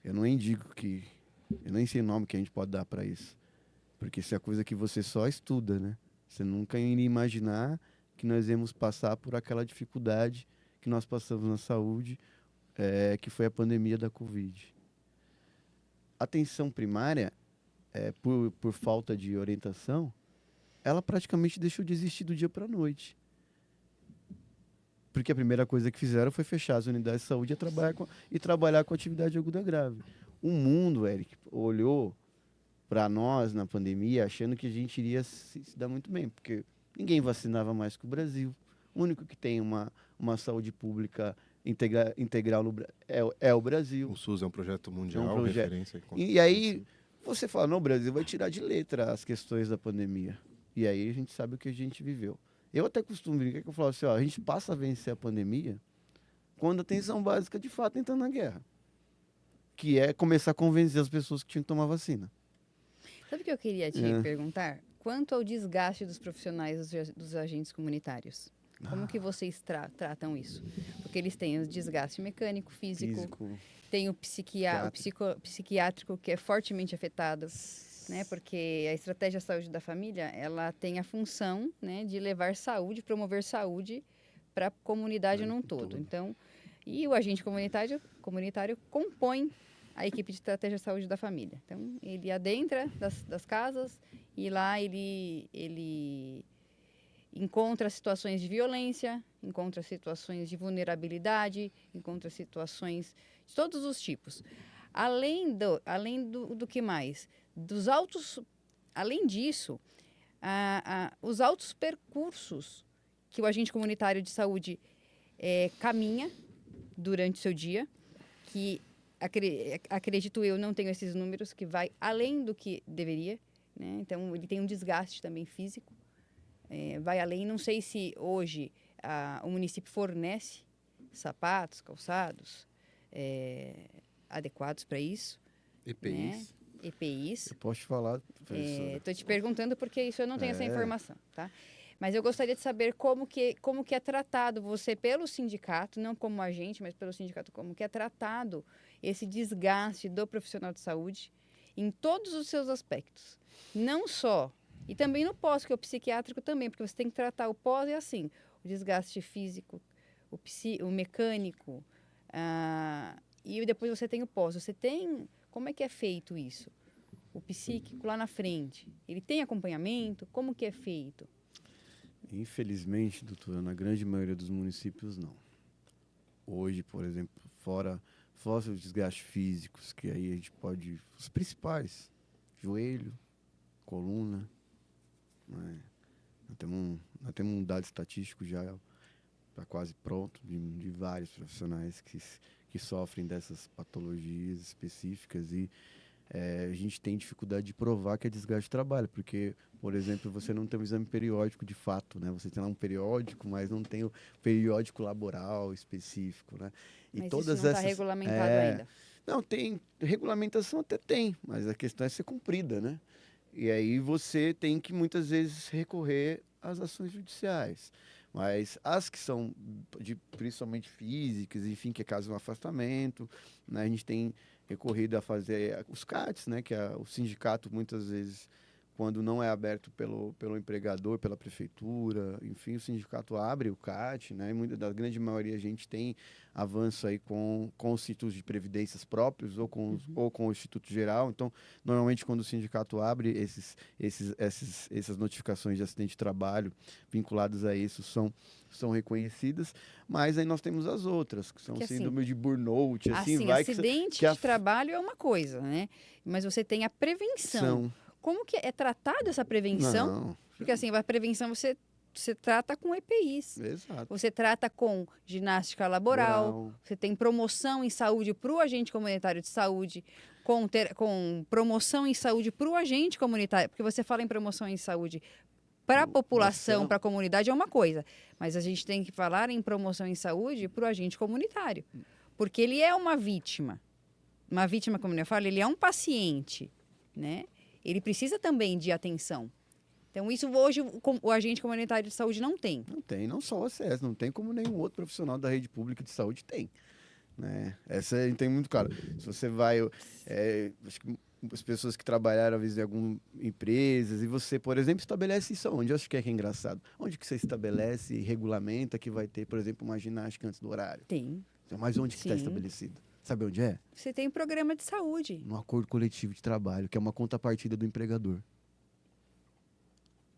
eu nem digo que, eu nem sei o nome que a gente pode dar para isso, porque isso é coisa que você só estuda, né? Você nunca iria imaginar que nós íamos passar por aquela dificuldade que nós passamos na saúde, que foi a pandemia da Covid. A atenção primária, por falta de orientação, ela praticamente deixou de existir do dia para a noite. Porque a primeira coisa que fizeram foi fechar as unidades de saúde e trabalhar com atividade aguda grave. O mundo, Eric, olhou para nós na pandemia achando que a gente iria se dar muito bem, porque ninguém vacinava mais que o Brasil. O único que tem uma saúde pública integral é o Brasil. O SUS é um projeto mundial, referência. E aí você fala, não, o Brasil vai tirar de letra as questões da pandemia. E aí a gente sabe o que a gente viveu. Eu até costumo brincar que eu falo assim, ó, a gente passa a vencer a pandemia quando a atenção básica de fato entra na guerra. Que é começar a convencer as pessoas que tinham que tomar vacina. Sabe o que eu queria te perguntar? Quanto ao desgaste dos profissionais dos agentes comunitários. Como que vocês tratam isso? Porque eles têm o desgaste mecânico, físico. Tem o psiquiátrico, que é fortemente afetado. Né, porque a estratégia Saúde da Família, ela tem a função, né, de levar saúde, promover saúde para a comunidade num todo. Então, e o agente comunitário compõe a equipe de estratégia Saúde da Família. Então, ele adentra das casas e lá ele encontra situações de violência, encontra situações de vulnerabilidade, encontra situações de todos os tipos. Além do que mais? Além disso, os altos percursos que o agente comunitário de saúde caminha durante o seu dia, que acredito eu, não tenho esses números, que vai além do que deveria, né? Então, ele tem um desgaste também físico, vai além. Não sei se hoje o município fornece sapatos, calçados adequados para isso. EPIs. Né? EPIs. Eu posso te falar, professora. Estou te perguntando porque isso eu não tenho essa informação, tá? Mas eu gostaria de saber como que é tratado você pelo sindicato, não como agente, mas pelo sindicato, como que é tratado esse desgaste do profissional de saúde em todos os seus aspectos. Não só, e também no pós, que é o psiquiátrico também, porque você tem que tratar o pós, assim, o desgaste físico, o mecânico, e depois você tem o pós. Você tem... Como é que é feito isso? O psíquico lá na frente, ele tem acompanhamento? Como que é feito? Infelizmente, doutora, na grande maioria dos municípios, não. Hoje, por exemplo, fora os desgastes físicos, que aí a gente pode... Os principais, joelho, coluna, né? Nós temos um dado estatístico já quase pronto de vários profissionais que sofrem dessas patologias específicas e a gente tem dificuldade de provar que é desgaste de trabalho, porque, por exemplo, você não tem um exame periódico de fato, né? Você tem lá um periódico, mas não tem o periódico laboral específico, né? E mas todas isso não essas está regulamentado ainda? Não, tem regulamentação, até tem, mas a questão é ser cumprida, né? E aí você tem que muitas vezes recorrer às ações judiciais. Mas as que são principalmente físicas, enfim, que causam um afastamento, né? A gente tem recorrido a fazer os CATs, né? Que é o sindicato, muitas vezes, quando não é aberto pelo empregador, pela prefeitura, enfim, o sindicato abre o CAT, né? E da grande maioria a gente tem avanço aí com os institutos de previdências próprios ou com o Instituto Geral. Então, normalmente, quando o sindicato abre, essas notificações de acidente de trabalho vinculadas a isso são reconhecidas, mas aí nós temos as outras, que são que, síndrome de burnout, acidente de trabalho é uma coisa, né? Mas você tem a prevenção. Como que é tratado essa prevenção? Não. Porque assim, a prevenção você você trata com EPIs. Exato. Você trata com ginástica laboral, Moral. você tem promoção em saúde para o agente comunitário de saúde, com promoção em saúde para o agente comunitário, porque você fala em promoção em saúde para a população, para a comunidade é uma coisa, mas a gente tem que falar em promoção em saúde para o agente comunitário, porque ele é uma vítima, como eu falo, ele é um paciente, né? Ele precisa também de atenção. Então, isso hoje o agente comunitário de saúde não tem. Não tem, não só o ACS, não tem como nenhum outro profissional da rede pública de saúde tem. Né? Essa a gente tem muito claro. Se você vai... acho que as pessoas que trabalharam, às vezes, em algumas empresas, e você, por exemplo, estabelece isso onde? Eu acho que é engraçado. Onde que você estabelece e regulamenta que vai ter, por exemplo, uma ginástica antes do horário? Tem. Então, mas onde que está estabelecido? Sabe onde é? Você tem programa de saúde. No acordo coletivo de trabalho, que é uma contrapartida do empregador.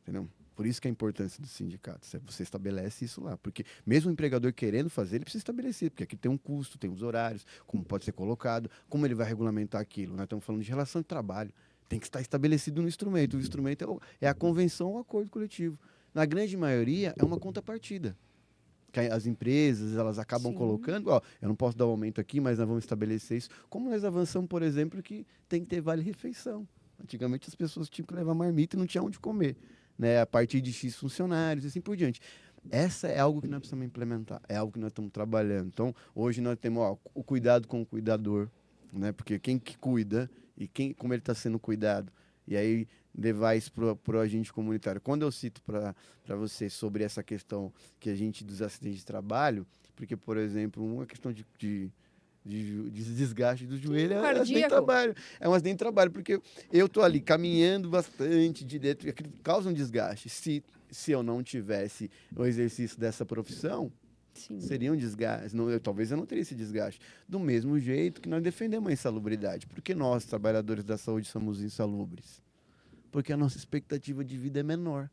Entendeu? Por isso que é a importância dos sindicatos. Você estabelece isso lá. Porque mesmo o empregador querendo fazer, ele precisa estabelecer. Porque aqui tem um custo, tem os horários, como pode ser colocado, como ele vai regulamentar aquilo. Nós estamos falando de relação de trabalho. Tem que estar estabelecido no instrumento. O instrumento é a convenção ou o acordo coletivo. Na grande maioria, é uma contrapartida. Que as empresas, elas acabam colocando, eu não posso dar um aumento aqui, mas nós vamos estabelecer isso. Como nós avançamos, por exemplo, que tem que ter vale-refeição. Antigamente as pessoas tinham que levar marmita e não tinha onde comer, né? A partir de X funcionários e assim por diante. Essa é algo que nós precisamos implementar, é algo que nós estamos trabalhando. Então, hoje nós temos o cuidado com o cuidador, né? Porque quem que cuida e como ele está sendo cuidado. E aí levar isso para o agente comunitário. Quando eu cito para você sobre essa questão que a gente dos acidentes de trabalho, porque, por exemplo, uma questão de desgaste do joelho é um acidente de trabalho. É um acidente de trabalho, porque eu estou ali caminhando bastante direto, e aquilo causa um desgaste. Se eu não tivesse o exercício dessa profissão, seria um desgaste. Talvez eu não teria esse desgaste. Do mesmo jeito que nós defendemos a insalubridade. Porque nós, trabalhadores da saúde, somos insalubres. Porque a nossa expectativa de vida é menor.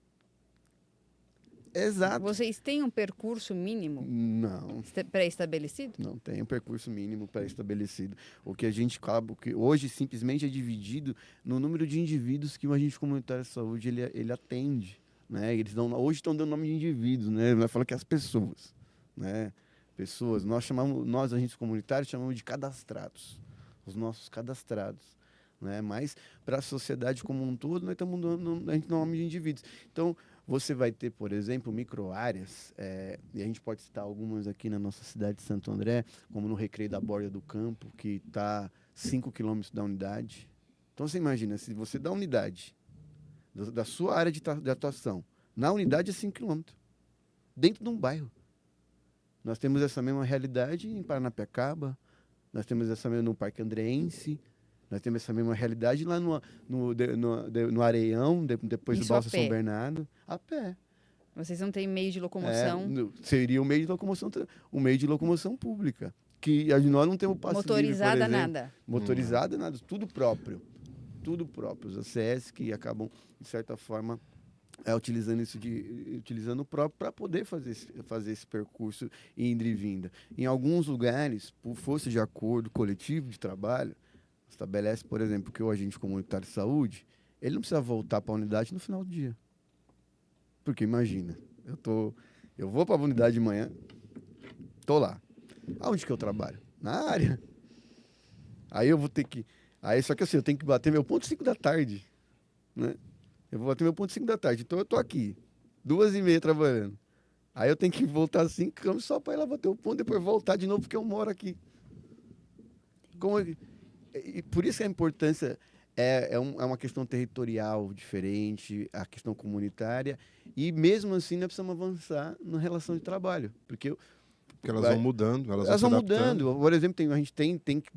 Exato. Vocês têm um percurso mínimo? Não. Pré-estabelecido? Não tem um percurso mínimo pré-estabelecido. O que a gente acaba, que hoje simplesmente é dividido no número de indivíduos que o agente comunitário de saúde ele atende. Né? Hoje estão dando nome de indivíduos, né? Nós falamos que é as pessoas. Né? Pessoas. Nós, agentes comunitários, chamamos de cadastrados. Os nossos cadastrados. Né? Mas para a sociedade como um todo, nós estamos dando a gente dá nome de indivíduos. Então, você vai ter, por exemplo, microáreas, e a gente pode citar algumas aqui na nossa cidade de Santo André, como no Recreio da Borda do Campo, que está 5 quilômetros da unidade. Então, você imagina, se você dá a unidade da sua área de atuação, na unidade é 5 quilômetros, dentro de um bairro. Nós temos essa mesma realidade em Paranapiacaba, nós temos essa mesma no Parque Andreense, nós temos essa mesma realidade lá no Areião, depois do Balsa São Bernardo, a pé. Vocês não têm meio de locomoção? Seria o meio de locomoção pública. Que nós não temos passe motorizada, livre, por exemplo. nada? Motorizada, nada. Tudo próprio. Tudo próprio. Os ACS que acabam, de certa forma, utilizando o próprio para poder fazer esse percurso indo e vinda. Em alguns lugares, por força de acordo coletivo de trabalho, estabelece, por exemplo, que o agente comunitário de saúde, ele não precisa voltar para a unidade no final do dia. Porque imagina, eu vou para a unidade de manhã, estou lá. Aonde que eu trabalho? Na área. Aí eu vou ter que... Só que assim, eu tenho que bater meu ponto 5 da tarde. Né? Eu vou bater meu ponto 5 da tarde. Então eu estou aqui, 2h30 trabalhando. Aí eu tenho que voltar 5 km só para ir lá bater o ponto, depois voltar de novo, porque eu moro aqui. E por isso que a importância é uma questão territorial diferente, a questão comunitária, e mesmo assim nós precisamos avançar na relação de trabalho, porque elas vão mudando, elas vão mudando. Por exemplo, a gente tem que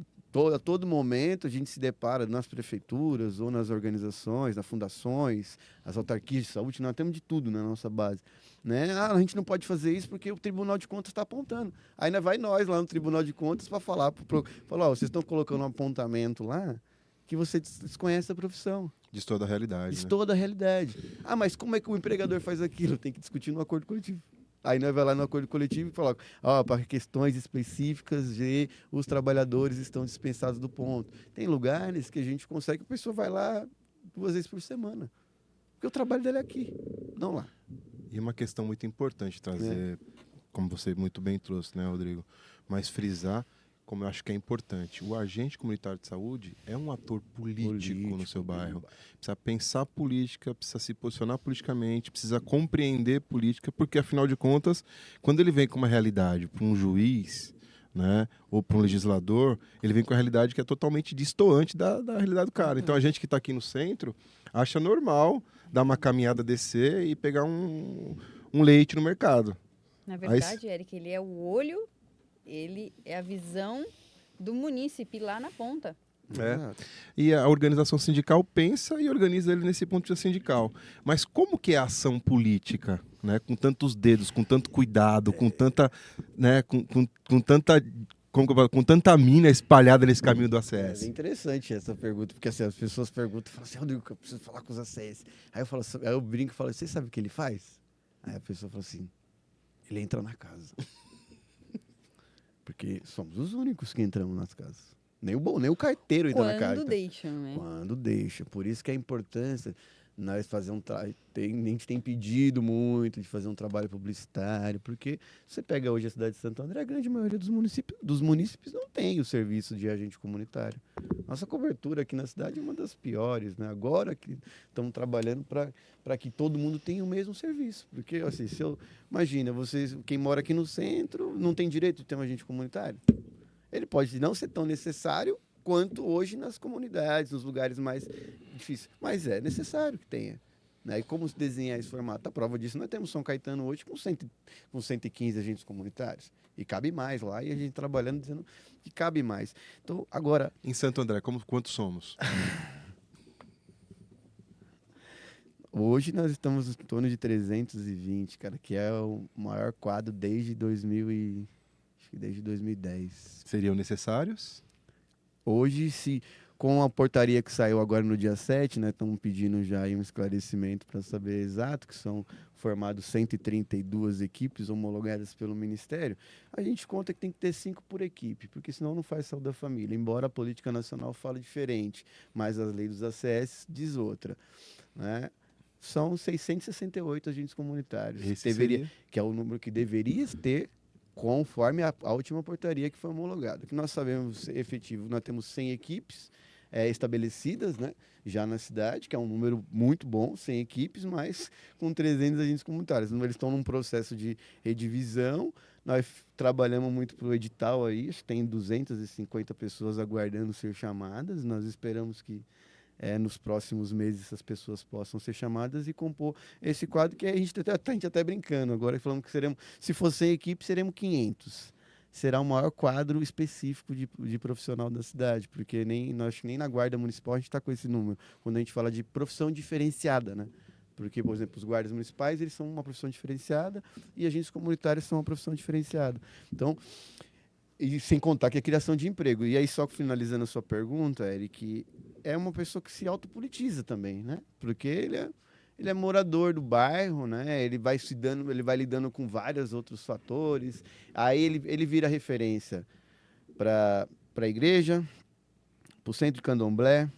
a todo momento a gente se depara nas prefeituras ou nas organizações, nas fundações, as autarquias de saúde, nós temos de tudo na nossa base. Né? A gente não pode fazer isso porque o Tribunal de Contas está apontando. Aí nós lá no Tribunal de Contas para falar, vocês estão colocando um apontamento lá que você desconhece a profissão. Diz toda a realidade. Diz toda a realidade. Mas como é que o empregador faz aquilo? Tem que discutir no acordo coletivo. Aí nós vai lá no acordo coletivo e fala, para questões específicas os trabalhadores estão dispensados do ponto. Tem lugares que a gente consegue, a pessoa vai lá 2 vezes por semana. Porque o trabalho dele é aqui, não lá. E uma questão muito importante trazer, como você muito bem trouxe, né, Rodrigo? Mas frisar, como eu acho que é importante, o agente comunitário de saúde é um ator político no seu bairro. Precisa pensar política, precisa se posicionar politicamente, precisa compreender política, porque, afinal de contas, quando ele vem com uma realidade para um juiz, né, ou para um legislador, ele vem com a realidade que é totalmente distoante da realidade do cara. Então, a gente que está aqui no centro acha normal dar uma caminhada, descer e pegar um leite no mercado. Na verdade, Eric, ele é o olho, ele é a visão do munícipe lá na ponta. E a organização sindical pensa e organiza ele nesse ponto de vista sindical. Mas como que é a ação política, né? Com tantos dedos, com tanto cuidado, com tanta, né? Com tanta, com tanta mina espalhada nesse caminho do ACS? É interessante essa pergunta, porque assim, as pessoas perguntam, falam assim, Rodrigo, eu preciso falar com os ACS. Aí eu falo, aí eu brinco e falo, você sabe o que ele faz? Aí a pessoa fala assim, ele entra na casa. Porque somos os únicos que entramos nas casas. Nem o carteiro entra na casa. Quando deixam, né? Quando deixa. Por isso que a importância nós fazer a gente tem pedido muito de fazer um trabalho publicitário, porque você pega hoje a cidade de Santo André, a grande maioria dos munícipes não tem o serviço de agente comunitário. Nossa cobertura aqui na cidade é uma das piores, né? Agora que estamos trabalhando para que todo mundo tenha o mesmo serviço. Porque, assim, imagina, quem mora aqui no centro não tem direito de ter um agente comunitário. Ele pode não ser tão necessário quanto hoje nas comunidades, nos lugares mais difíceis. Mas é necessário que tenha. Né? E como se desenhar esse formato? A prova disso, nós temos São Caetano hoje com 115 agentes comunitários. E cabe mais lá, e a gente trabalhando dizendo que cabe mais. Então, agora... Em Santo André, quantos somos? Hoje nós estamos em torno de 320, cara, que é o maior quadro desde 2010. Seriam necessários? Hoje, com a portaria que saiu agora no dia 7, né, estamos pedindo já aí um esclarecimento para saber exato, que são formados 132 equipes homologadas pelo Ministério, a gente conta que tem que ter 5 por equipe, porque senão não faz saúde da família. Embora a política nacional fale diferente, mas as leis dos ACS diz outra, né? São 668 agentes comunitários, que é o número que deveria ter, conforme a última portaria que foi homologada. Que nós sabemos efetivo, nós temos 100 equipes estabelecidas, né, já na cidade, que é um número muito bom, 100 equipes, mas com 300 agentes comunitários. Eles estão num processo de redivisão, nós trabalhamos muito para o edital aí, acho que tem 250 pessoas aguardando ser chamadas, nós esperamos que nos próximos meses essas pessoas possam ser chamadas e compor esse quadro que a gente até brincando agora, falando que se fosse 100 equipes, seremos 500. Será o maior quadro específico de profissional da cidade, porque nem na Guarda Municipal a gente está com esse número, quando a gente fala de profissão diferenciada, né? Porque, por exemplo, os guardas municipais, eles são uma profissão diferenciada e agentes comunitários são uma profissão diferenciada. Então, e sem contar que é criação de emprego. E aí, só finalizando a sua pergunta, Eric, é uma pessoa que se autopolitiza também, né? Porque ele é morador do bairro, né? Ele vai lidando com vários outros fatores. Aí ele vira referência para a igreja, para o centro de candomblé,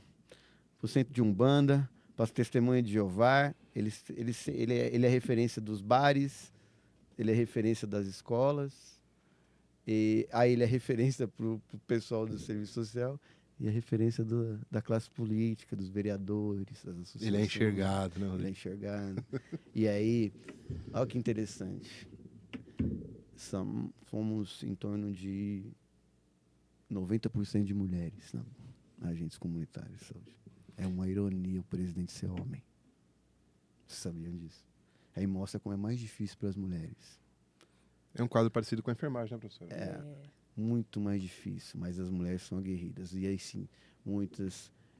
para o centro de Umbanda, para as testemunhas de Jeová. Ele é referência dos bares, ele é referência das escolas. E aí ele é referência para o pessoal do serviço social e é referência da classe política, dos vereadores, das associações. Ele é enxergado, né? Ele é enxergado. E aí, olha que interessante. Fomos em torno de 90% de mulheres, né? Agentes comunitários de saúde. É uma ironia o presidente ser homem. Vocês sabiam disso? Aí mostra como é mais difícil para as mulheres. É um quadro parecido com a enfermagem, né, professora? Muito mais difícil, mas as mulheres são aguerridas. E aí sim,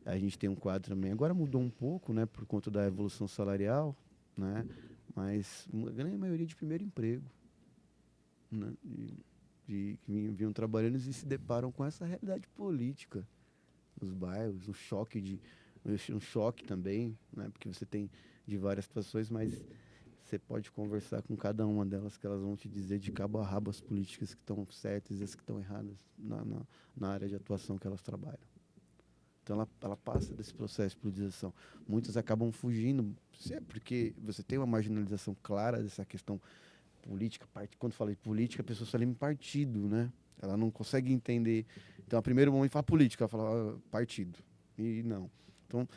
a gente tem um quadro também, agora mudou um pouco, né, por conta da evolução salarial, né, mas a grande maioria de primeiro emprego, né, que vinham trabalhando e se deparam com essa realidade política nos bairros, um choque também, né, porque você tem de várias situações, mas você pode conversar com cada uma delas, que elas vão te dizer de cabo a rabo as políticas que estão certas e as que estão erradas na área de atuação que elas trabalham. Então ela passa desse processo de politização. Muitas acabam fugindo, porque você tem uma marginalização clara dessa questão política. Quando fala de política, a pessoa só lembra em partido, né? Ela não consegue entender. Então, a primeiro momento fala política, ela fala partido. E não. Então,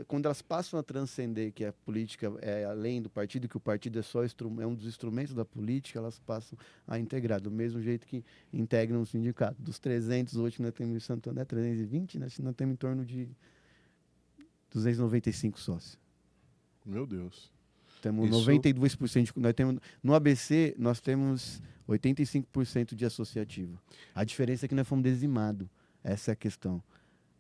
quando elas passam a transcender que a política é além do partido, que o partido é só é um dos instrumentos da política, elas passam a integrar, do mesmo jeito que integram um sindicato. Dos 300, hoje nós temos em Santo André, 320, nós temos em torno de 295 sócios. Meu Deus. Temos 92%. No ABC, nós temos 85% de associativo. A diferença é que nós fomos dizimados. Essa é a questão.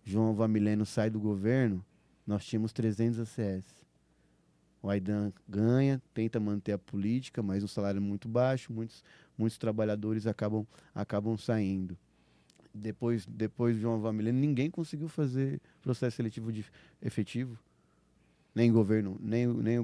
João Vamileno sai do governo, nós tínhamos 300 ACS. O Aidan ganha, tenta manter a política, mas o salário é muito baixo, muitos trabalhadores acabam saindo. Depois de João Vamileno, ninguém conseguiu fazer processo seletivo efetivo. Nem o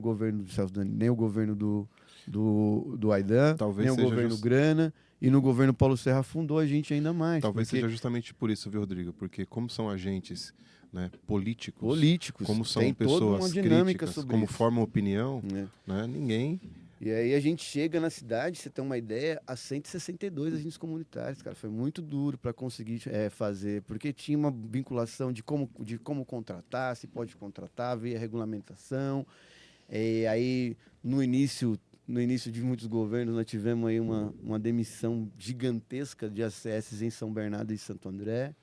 governo do Celso Dani, nem o governo do Aidan, nem o governo Grana, e no governo Paulo Serra afundou a gente ainda mais. Talvez seja justamente por isso, viu, Rodrigo? Porque como são agentes, né, políticos, como são pessoas críticas, como formam opinião, né, ninguém... E aí a gente chega na cidade, você tem uma ideia, a 162 agentes comunitários, cara. Foi muito duro para conseguir fazer, porque tinha uma vinculação de como contratar, se pode contratar, veio a regulamentação. E aí, no início de muitos governos, nós tivemos aí uma demissão gigantesca de ACS em São Bernardo e Santo André.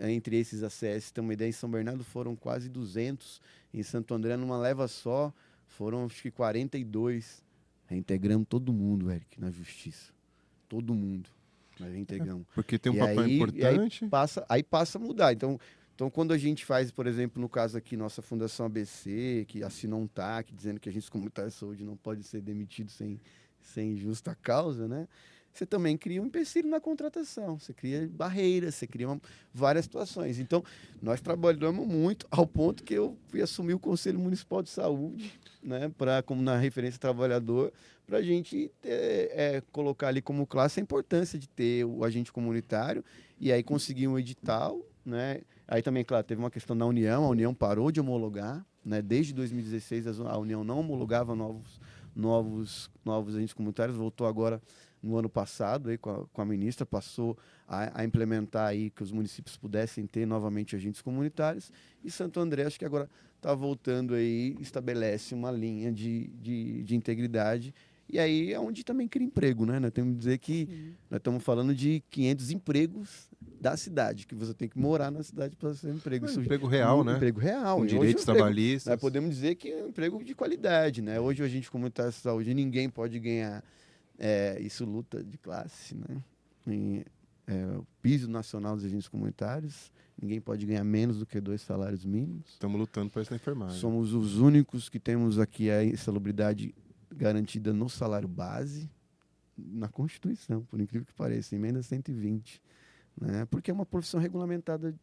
Entre esses ACS, tem uma ideia, em São Bernardo foram quase 200, em Santo André, numa leva só, foram, acho que 42. Reintegramos todo mundo, Eric, na justiça. Todo mundo. Nós reintegramos. Porque tem um papel importante. Aí passa a mudar. Então, quando a gente faz, por exemplo, no caso aqui, nossa Fundação ABC, que assinou um TAC, dizendo que agentes comunitários de saúde não pode ser demitido sem justa causa, né? Você também cria um empecilho na contratação, você cria barreiras, você cria várias situações. Então, nós trabalhamos muito ao ponto que eu fui assumir o Conselho Municipal de Saúde, né, como na referência trabalhador, para a gente colocar ali como classe a importância de ter o agente comunitário e aí conseguir um edital, né? Aí também, claro, teve uma questão da União, a União parou de homologar, né? Desde 2016 a União não homologava novos agentes comunitários, voltou agora no ano passado, aí, com a ministra, passou a implementar aí que os municípios pudessem ter novamente agentes comunitários, e Santo André, acho que agora está voltando aí, estabelece uma linha de integridade, e aí é onde também cria emprego, né? Nós temos que dizer que nós estamos falando de 500 empregos da cidade, que você tem que morar na cidade para ser emprego. Emprego real, né? Emprego real. Com direitos trabalhistas. Nós podemos dizer que é um emprego de qualidade, né? Hoje a gente comunitário de saúde, ninguém pode ganhar. Isso luta de classe, né? O piso nacional dos agentes comunitários, ninguém pode ganhar menos do que 2 salários mínimos. Estamos lutando para isso na enfermagem. Somos os únicos que temos aqui a insalubridade garantida no salário base, na Constituição, por incrível que pareça, emenda 120, né? Porque é uma profissão regulamentada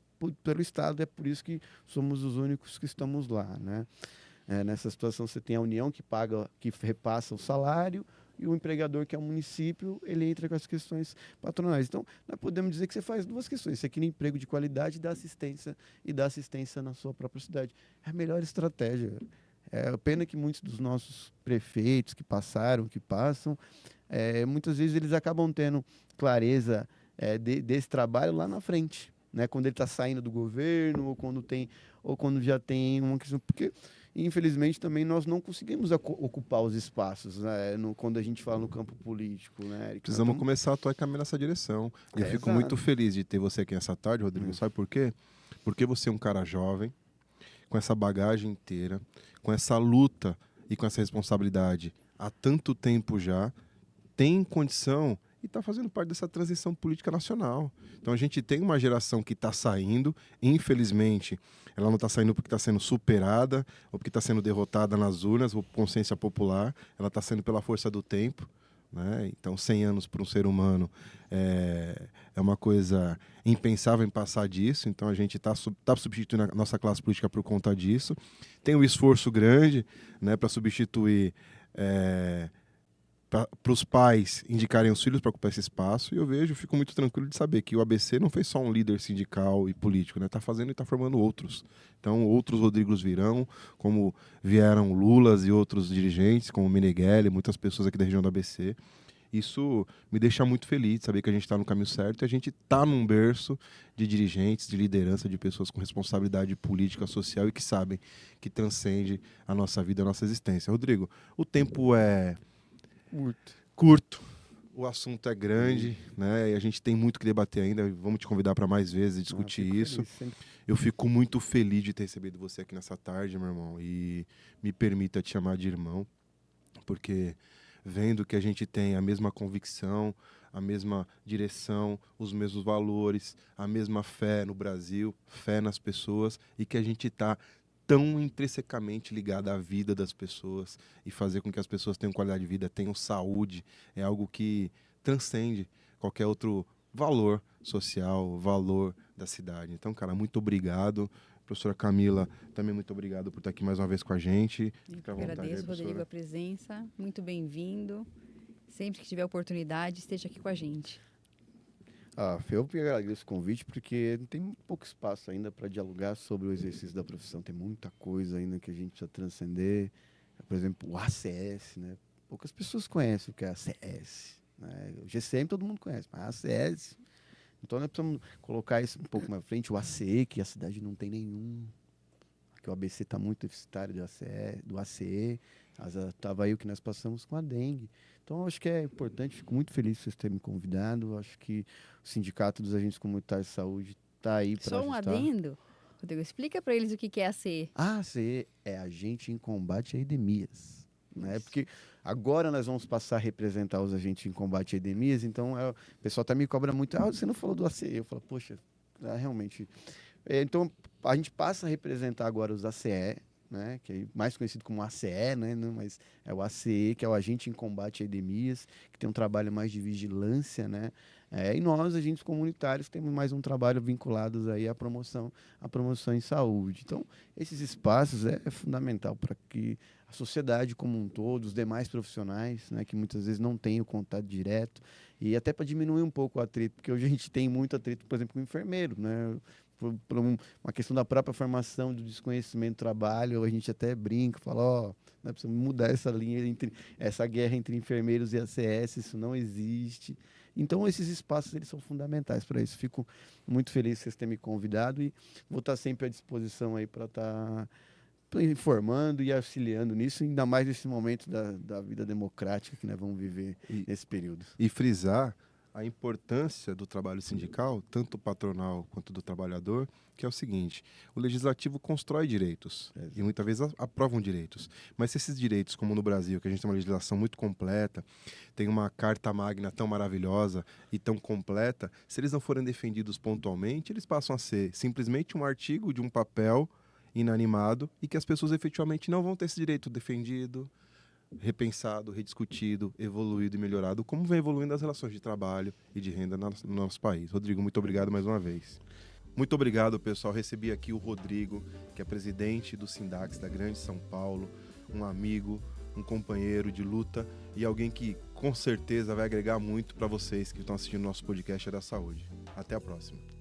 pelo Estado, é por isso que somos os únicos que estamos lá, né? Nessa situação você tem a União que repassa o salário, e o empregador, que é o município, ele entra com as questões patronais. Então, nós podemos dizer que você faz 2 questões. Você cria emprego de qualidade e dá assistência na sua própria cidade. É a melhor estratégia. É pena que muitos dos nossos prefeitos que passam, muitas vezes eles acabam tendo clareza desse trabalho lá na frente, né? Quando ele está saindo do governo, ou quando já tem uma questão... Porque, infelizmente, também nós não conseguimos ocupar os espaços, né, quando a gente fala no campo político, né, Eric? Precisamos começar a atuar e caminhar nessa direção. E eu fico muito feliz de ter você aqui essa tarde, Rodrigo. Sabe por quê? Porque você é um cara jovem, com essa bagagem inteira, com essa luta e com essa responsabilidade há tanto tempo já, tem condição e está fazendo parte dessa transição política nacional. Então a gente tem uma geração que está saindo, infelizmente, ela não está saindo porque está sendo superada ou porque está sendo derrotada nas urnas, ou consciência popular, ela está saindo pela força do tempo, né? Então 100 anos para um ser humano é uma coisa impensável em passar disso, então a gente está substituindo a nossa classe política por conta disso. Tem um esforço grande, né, para substituir para os pais indicarem os filhos para ocupar esse espaço, e eu fico muito tranquilo de saber que o ABC não fez só um líder sindical e político, né? Está fazendo e está formando outros. Então, outros Rodrigos virão, como vieram Lulas e outros dirigentes, como Meneghelli, muitas pessoas aqui da região do ABC. Isso me deixa muito feliz de saber que a gente está no caminho certo e a gente está num berço de dirigentes, de liderança, de pessoas com responsabilidade política, social e que sabem que transcende a nossa vida, a nossa existência. Rodrigo, o tempo é curto, o assunto é grande, né? E a gente tem muito que debater ainda. Vamos te convidar para mais vezes discutir isso. Eu fico muito feliz de ter recebido você aqui nessa tarde, meu irmão, e me permita te chamar de irmão, porque vendo que a gente tem a mesma convicção, a mesma direção, os mesmos valores, a mesma fé no Brasil, fé nas pessoas, e que a gente está tão intrinsecamente ligado à vida das pessoas e fazer com que as pessoas tenham qualidade de vida, tenham saúde, é algo que transcende qualquer outro valor social, valor da cidade. Então, cara, muito obrigado. Professora Camila, também muito obrigado por estar aqui mais uma vez com a gente. Eu agradeço, Rodrigo, a presença. Muito bem-vindo. Sempre que tiver oportunidade, esteja aqui com a gente. Eu agradeço o convite, porque tem pouco espaço ainda para dialogar sobre o exercício da profissão. Tem muita coisa ainda que a gente precisa transcender. Por exemplo, o ACS, né? Poucas pessoas conhecem o que é ACS. Né? O GCM todo mundo conhece, mas ACS... Então, nós precisamos colocar isso um pouco mais à frente. O ACE, que a cidade não tem nenhum. Aqui o ABC está muito deficitário do ACE. Estava aí o que nós passamos com a dengue. Então, eu acho que é importante. Fico muito feliz de vocês terem me convidado. Eu acho que o Sindicato dos Agentes Comunitários de Saúde está aí para Só um adendo. Rodrigo, explica para eles o que é ACE. A ACE é Agente em Combate a Epidemias. Né? Porque agora nós vamos passar a representar os agentes em combate a epidemias, então o pessoal também me cobra muito, você não falou do ACE, eu falo, poxa, realmente. Então, a gente passa a representar agora os ACE, né? Que é mais conhecido como ACE, né? Mas é o ACE, que é o Agente em Combate a Epidemias, que tem um trabalho mais de vigilância, né? E nós, agentes comunitários, temos mais um trabalho vinculado aí à promoção em saúde. Então, esses espaços é fundamental para que a sociedade como um todo, os demais profissionais, né, que muitas vezes não têm o contato direto, e até para diminuir um pouco o atrito, porque hoje a gente tem muito atrito, por exemplo, com o enfermeiro, né? Por uma questão da própria formação, do desconhecimento do trabalho, a gente até brinca, fala, nós precisamos mudar essa linha, essa guerra entre enfermeiros e ACS, isso não existe. Então, esses espaços eles são fundamentais para isso. Fico muito feliz de vocês terem me convidado e vou estar sempre à disposição aí para estar informando e auxiliando nisso, ainda mais nesse momento da vida democrática que nós vamos viver nesse período. E frisar a importância do trabalho sindical, tanto patronal quanto do trabalhador, que é o seguinte: o legislativo constrói direitos e muitas vezes aprovam direitos. Mas se esses direitos, como no Brasil, que a gente tem uma legislação muito completa, tem uma carta magna tão maravilhosa e tão completa, se eles não forem defendidos pontualmente, eles passam a ser simplesmente um artigo de um papel inanimado e que as pessoas efetivamente não vão ter esse direito defendido, repensado, rediscutido, evoluído e melhorado, como vem evoluindo as relações de trabalho e de renda no nosso país. Rodrigo, muito obrigado mais uma vez. Muito obrigado, pessoal. Recebi aqui o Rodrigo, que é presidente do Sindax da Grande São Paulo, um amigo, um companheiro de luta e alguém que com certeza vai agregar muito para vocês que estão assistindo nosso podcast da saúde. Até a próxima.